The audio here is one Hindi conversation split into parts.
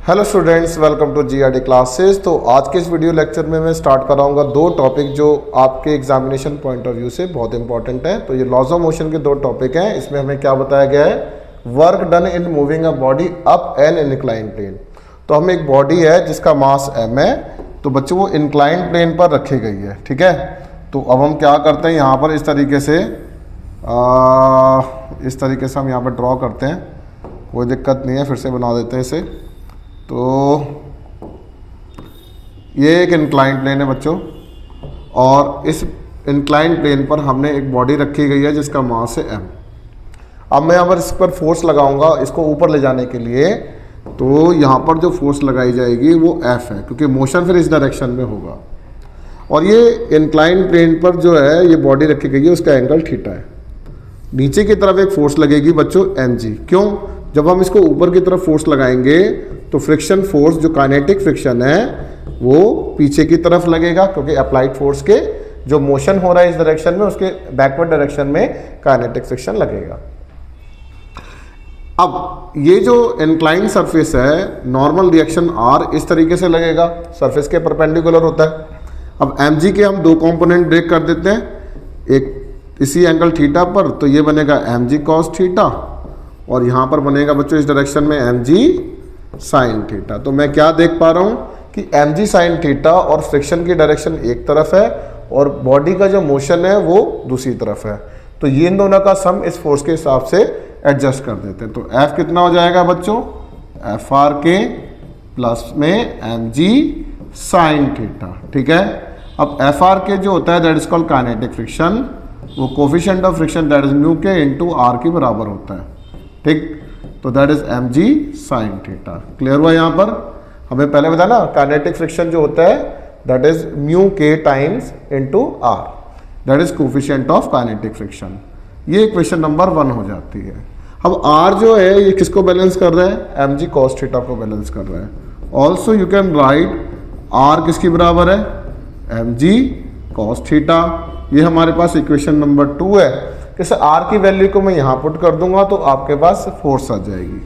Hello students, welcome to GRD classes. तो आज के इस वीडियो लेक्चर में मैं स्टार्ट कराऊंगा दो टॉपिक जो आपके एग्जामिनेशन पॉइंट ऑफ व्यू से बहुत इंपॉर्टेंट है। तो ये लॉज ऑफ मोशन के दो टॉपिक हैं। इसमें हमें क्या बताया गया है, work done in moving a body up an incline plane. तो हमें एक बॉडी है जिसका मास m है, तो बच्चों वो इंक्लाइन प्लेन पर रखी गई है, ठीक है। तो अब हम क्या करते हैं, यहाँ पर इस तरीके से हम यहाँ पर ड्रॉ करते हैं, कोई दिक्कत नहीं है, फिर से बना देते हैं इसे। तो ये एक इंक्लाइन प्लेन है बच्चों, और इस इंक्लाइन प्लेन पर हमने एक बॉडी रखी गई है जिसका मास है m। अब मैं यहाँ पर इस पर फोर्स लगाऊंगा इसको ऊपर ले जाने के लिए, तो यहाँ पर जो फोर्स लगाई जाएगी वो F है, क्योंकि मोशन फिर इस डायरेक्शन में होगा। और ये इंक्लाइन प्लेन पर जो है ये बॉडी रखी गई है, उसका एंगल थीटा है। नीचे की तरफ एक फोर्स लगेगी बच्चों mg। क्यों? जब हम इसको ऊपर की तरफ फोर्स लगाएंगे तो फ्रिक्शन फोर्स जो काइनेटिक फ्रिक्शन है वो पीछे की तरफ लगेगा, क्योंकि अप्लाइड फोर्स के जो मोशन हो रहा है इस डायरेक्शन में, उसके बैकवर्ड डायरेक्शन में काइनेटिक फ्रिक्शन लगेगा। अब ये जो इंक्लाइन सरफेस है, नॉर्मल रिएक्शन R इस तरीके से लगेगा, सरफेस के परपेंडिकुलर होता है। अब mg के हम दो कंपोनेंट ब्रेक कर देते हैं, एक इसी एंगल थीटा पर, तो ये बनेगा mg cos थीटा, और यहाँ पर बनेगा बच्चों इस डायरेक्शन में mg sin थीटा। तो मैं क्या देख पा रहा हूँ कि mg sin थीटा और फ्रिक्शन की डायरेक्शन एक तरफ है और बॉडी का जो मोशन है वो दूसरी तरफ है। तो ये इन दोनों का सम इस फोर्स के हिसाब से एडजस्ट कर देते हैं। तो F कितना हो जाएगा बच्चों, FR के प्लस में mg sin थीटा, ठीक है। अब FR के जो होता है that is called kinetic friction, वो coefficient of friction that is mu के इंटू R के बराबर होता है, ठीक। तो that is mg sin theta. Clear हुआ? यहाँ पर हमें पहले बताया ना, काइनेटिक फ्रिक्शन जो होता है दैट इज म्यू के times into R, that is coefficient of kinetic friction. ये इक्वेशन नंबर 1 हो जाती है। अब R जो है ये किसको बैलेंस कर रहा है, mg cos थीटा को बैलेंस कर रहा है। Also you can write R किसकी बराबर है, mg cos थीटा। ये हमारे पास इक्वेशन नंबर 2 है। जैसे R की वैल्यू को मैं यहाँ पुट कर दूंगा तो आपके पास फोर्स आ जाएगी।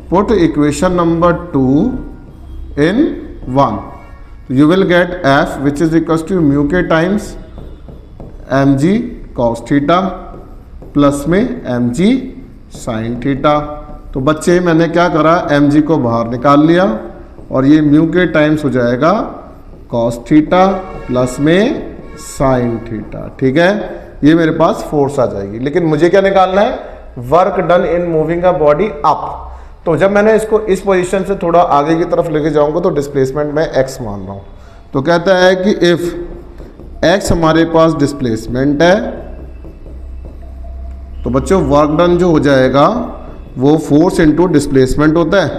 Put equation number 2 in 1, you will get F which is equal to mu के times mg cos theta plus में mg sin थीटा। तो बच्चे मैंने क्या करा, mg को बाहर निकाल लिया और ये म्यू के टाइम्स हो जाएगा cos थीटा प्लस में sin थीटा, ठीक है। ये मेरे पास फोर्स आ जाएगी। लेकिन मुझे क्या निकालना है, work done in moving a body up. तो जब मैंने इसको इस पोजीशन से थोड़ा आगे की तरफ लेके जाऊंगा तो डिस्प्लेसमेंट मैं x मान रहा हूं। तो कहता है कि इफ x हमारे पास डिस्प्लेसमेंट है तो बच्चों वर्क डन जो हो जाएगा वो फोर्स इंटू डिस्प्लेसमेंट होता है।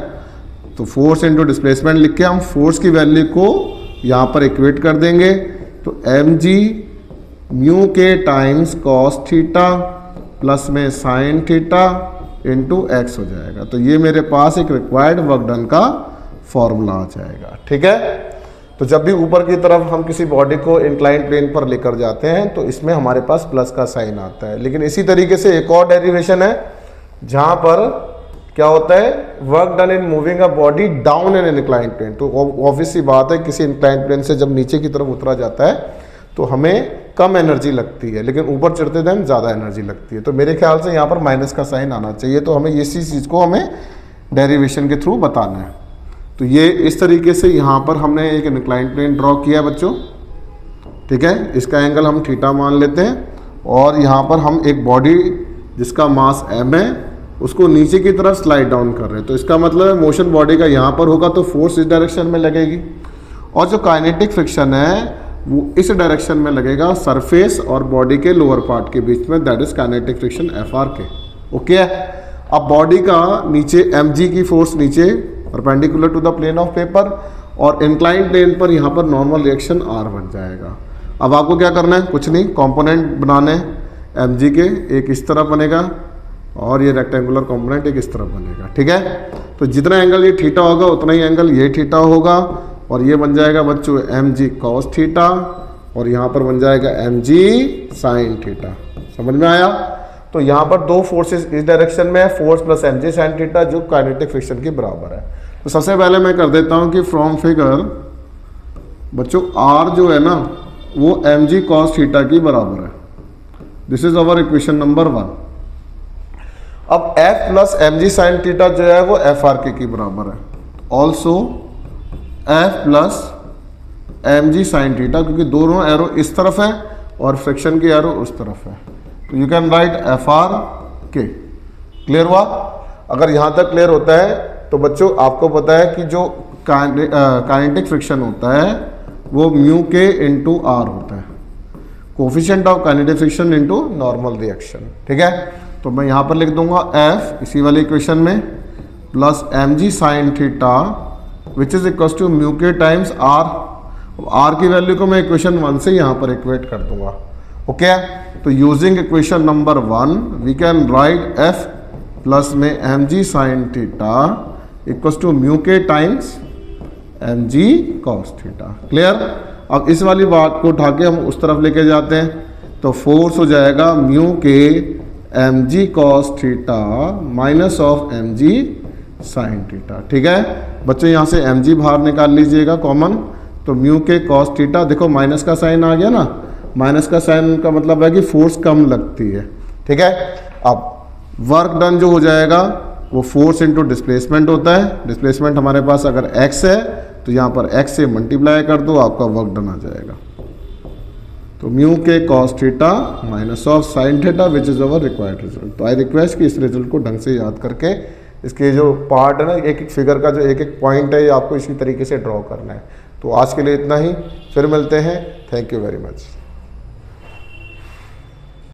तो फोर्स इंटू डिस्प्लेसमेंट लिख के हम फोर्स की वैल्यू को यहाँ पर इक्वेट कर देंगे। तो mg म्यू के टाइम्स cos थीटा प्लस में sin थीटा इंटू x हो जाएगा। तो ये मेरे पास एक रिक्वायर्ड वर्क डन का फॉर्मूला आ जाएगा, ठीक है। तो जब भी ऊपर की तरफ हम किसी बॉडी को इंक्लाइन प्लेन पर लेकर जाते हैं तो इसमें हमारे पास प्लस का साइन आता है। लेकिन इसी तरीके से एक और डेरिवेशन है जहां पर क्या होता है, work done in moving a body down in incline plane. तो ऑब्वियस सी बात है, किसी इंक्लाइन प्लेन से जब नीचे की तरफ उतरा जाता है तो हमें कम एनर्जी लगती है, लेकिन ऊपर चढ़ते टाइम ज़्यादा एनर्जी लगती है। तो मेरे ख्याल से यहाँ पर माइनस का साइन आना चाहिए। तो हमें इसी चीज़ को हमें डेरिवेशन के थ्रू बताना है। तो ये इस तरीके से यहाँ पर हमने एक इंक्लाइन प्लेन ड्रॉ किया है बच्चों, ठीक है। इसका एंगल हम थीटा मान लेते हैं और यहाँ पर हम एक बॉडी जिसका मास m है उसको नीचे की तरफ स्लाइड डाउन कर रहे हैं। तो इसका मतलब है मोशन बॉडी का यहाँ पर होगा तो फोर्स इस डायरेक्शन में लगेगी, और जो काइनेटिक फ्रिक्शन है वो इस डायरेक्शन में लगेगा सरफेस और बॉडी के लोअर पार्ट के बीच में, that is kinetic friction FR के, ओके। अब बॉडी का नीचे mg की फोर्स नीचे perpendicular to the plane of paper, और इंक्लाइन प्लेन पर यहाँ पर नॉर्मल रिएक्शन R बन जाएगा। अब आपको क्या करना है, कुछ नहीं, कंपोनेंट बनाने mg के, एक इस तरफ बनेगा और ये रेक्टेंगुलर कंपोनेंट एक इस तरफ बनेगा, ठीक है। तो जितना एंगल ये थीटा होगा उतना ही एंगल ये थीटा होगा, और ये बन जाएगा बच्चों mg cos थीटा, और यहाँ पर बन जाएगा mg sin थीटा। समझ में आया? तो यहाँ पर दो फोर्सेस इस डायरेक्शन में है, force plus mg sin theta, जो काइनेटिक फ्रिक्शन के बराबर है। तो सबसे पहले मैं कर देता हूं कि फ्रॉम फिगर बच्चों r जो है ना वो mg cos थीटा की बराबर है। This is our equation number 1। अब f plus mg sine theta जो है वो FRK की बराबर है। Also f plus mg sine theta, क्योंकि दोनों एरो इस तरफ है और फ्रिक्शन की एरो उस तरफ है, तो you can write FRK। Clear हुआ? अगर यहां तक क्लियर होता है तो बच्चों आपको पता है कि जो काइनेटिक फ्रिक्शन होता है वो म्यू के इंटू आर होता है, coefficient of kinetic friction into normal reaction. ठीक है, तो मैं यहां पर लिख दूंगा F इसी वाले इक्वेशन में plus mg sine theta which is equal to mu के टाइम्स आर। आर की वैल्यू को मैं इक्वेशन 1 से यहां पर इक्वेट कर दूंगा। ओके, तो using equation number 1 we can write F plus में mg sine theta equal to mu के times mg cos theta. Clear? अब इस वाली बात को उठा के हम उस तरफ लेके जाते हैं, तो फोर्स हो जाएगा म्यू के mg cos theta minus of mg sine theta. ठीक है बच्चों, यहाँ से mg बाहर निकाल लीजिएगा कॉमन, तो म्यू के cos थीटा, देखो माइनस का साइन आ गया ना, माइनस का साइन का मतलब है कि फोर्स कम लगती है। ठीक है, अब वर्क डन जो हो जाएगा वो फोर्स इंटू डिस्प्लेसमेंट होता है। डिस्प्लेसमेंट हमारे पास अगर x है तो यहाँ पर x से मल्टीप्लाई कर दो, आपका वर्क डन आ जाएगा। तो म्यू के cos theta minus of sine theta which is our required result. तो आई रिक्वेस्ट कि इस रिजल्ट को ढंग से याद करके इसके जो पार्ट है ना, एक एक फिगर का जो एक एक पॉइंट है ये आपको इसी तरीके से ड्रॉ करना है। तो आज के लिए इतना ही, फिर मिलते हैं। Thank you very much.